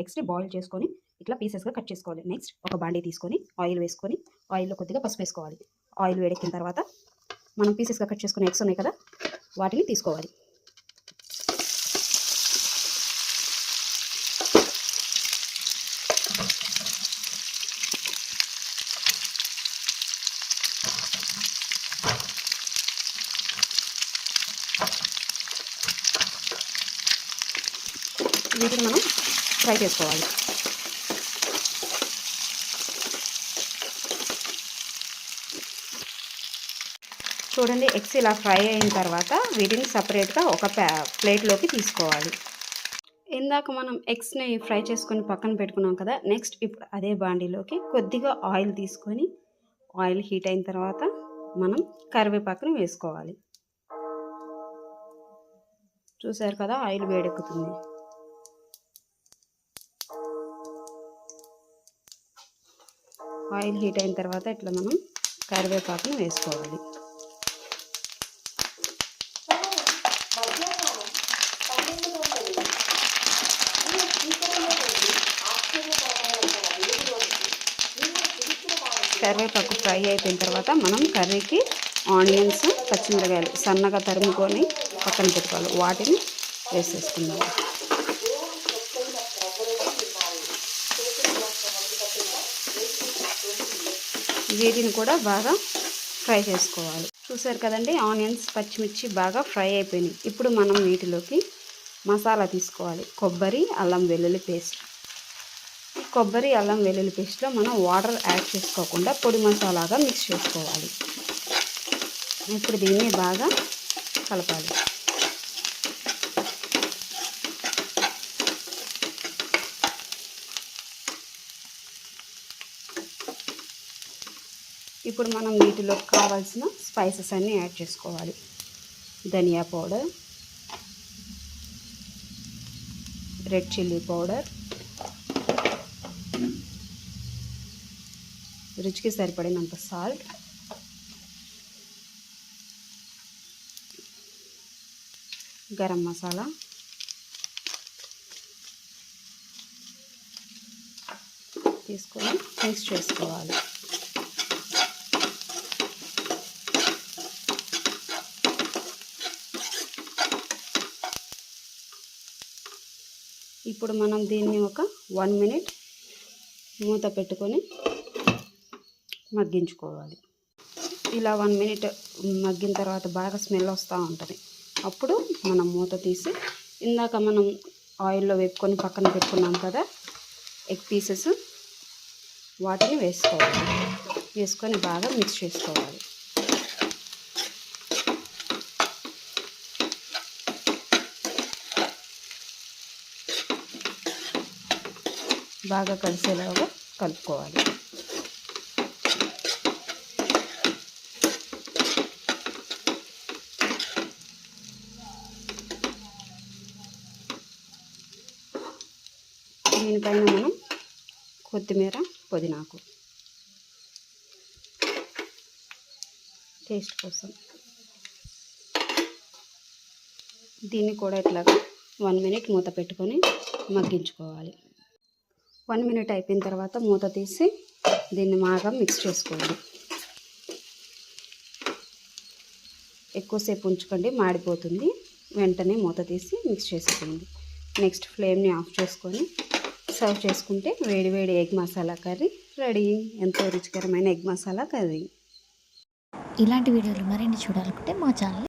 ఎగ్స్ని బాయిల్ చేసుకొని ఇట్లా పీసెస్గా కట్ చేసుకోవాలి. నెక్స్ట్ ఒక బాండీ తీసుకొని ఆయిల్ వేసుకొని ఆయిల్లో కొద్దిగా పసుపు వేసుకోవాలి. ఆయిల్ వేడెక్కిన తర్వాత మనం పీసెస్గా కట్ చేసుకునే ఎగ్స్ ఉన్నాయి కదా, వాటిని తీసుకోవాలి. వీటిని మనం ఫ్రై చేసుకోవాలి. చూడండి, ఎగ్స్ ఇలా ఫ్రై అయిన తర్వాత వీటిని సపరేట్గా ఒక ప్లేట్లోకి తీసుకోవాలి. ఇందాక మనం ఎగ్స్ని ఫ్రై చేసుకొని పక్కన పెట్టుకున్నాం కదా, నెక్స్ట్ ఇప్పుడు అదే బాండీలోకి కొద్దిగా ఆయిల్ తీసుకొని ఆయిల్ హీట్ అయిన తర్వాత మనం కరివేపాకుని వేసుకోవాలి. చూసారు కదా, ఆయిల్ వేడెక్కుతుంది. ఆయిల్ హీట్ అయిన తర్వాత ఇట్లా మనం కరివేపాకుని వేసుకోవాలి. కరివేపాకు ఫ్రై అయిపోయిన తర్వాత మనం కర్రీకి ఆనియన్స్, పచ్చిమిరకాయలు సన్నగా తరుముకొని పక్కన పెట్టుకోవాలి. వాటిని వేసేసుకుందాం. వీటిని కూడా బాగా ఫ్రై చేసుకోవాలి. చూసారు కదండి, ఆనియన్స్, పచ్చిమిర్చి బాగా ఫ్రై అయిపోయినాయి. ఇప్పుడు మనం వీటిలోకి మసాలా తీసుకోవాలి. కొబ్బరి, అల్లం వెల్లుల్లి పేస్ట్. కొబ్బరి, అల్లం వెల్లుల్లి పేస్ట్లో మనం వాటర్ యాడ్ చేసుకోకుండా పొడి మసాలాగా మిక్స్ చేసుకోవాలి. ఇప్పుడు దీన్ని బాగా కలపాలి. ఇప్పుడు మనం వీటిలో కావాల్సిన స్పైసెస్ అన్నీ యాడ్ చేసుకోవాలి. ధనియా పౌడర్, రెడ్ చిల్లీ పౌడర్, రుచికి సరిపడినంత సాల్ట్, గరం మసాలా, తీసుకొని మిక్స్ చేసుకోవాలి. ఇప్పుడు మనం దీన్ని ఒక 1 మినిట్ మూత పెట్టుకొని మగ్గించుకోవాలి. ఇలా 1 మినిట్ మగ్గిన తర్వాత బాగా స్మెల్ వస్తూ ఉంటుంది. అప్పుడు మనం మూత తీసి ఇందాక మనం ఆయిల్లో వేపుకొని పక్కన పెట్టుకున్నాం కదా ఎగ్ పీసెస్, వాటిని వేసుకోవాలి. వేసుకొని బాగా మిక్స్ చేసుకోవాలి. బాగా కలిసేలాగా కలుపుకోవాలి. దీనిపైన మనం కొత్తిమీర, పుదీనాకు టేస్ట్ కోసం దీన్ని కూడా ఇట్లాగా 1 మినిట్ మూత పెట్టుకొని మగ్గించుకోవాలి. 1 మినిట్ అయిపోయిన తర్వాత మూత తీసి దీన్ని బాగా మిక్స్ చేసుకోవాలి. ఎక్కువసేపు ఉంచుకోండి, మాడిపోతుంది. వెంటనే మూత తీసి మిక్స్ చేసుకోండి. నెక్స్ట్ ఫ్లేమ్ని ఆఫ్ చేసుకొని సర్వ్ చేసుకుంటే వేడివేడి ఎగ్ మసాలా కర్రీ రెడీ. ఎంతో రుచికరమైన ఎగ్ మసాలా కర్రీ. ఇలాంటి వీడియోలు మరిన్ని చూడాలనుకుంటే మా ఛానల్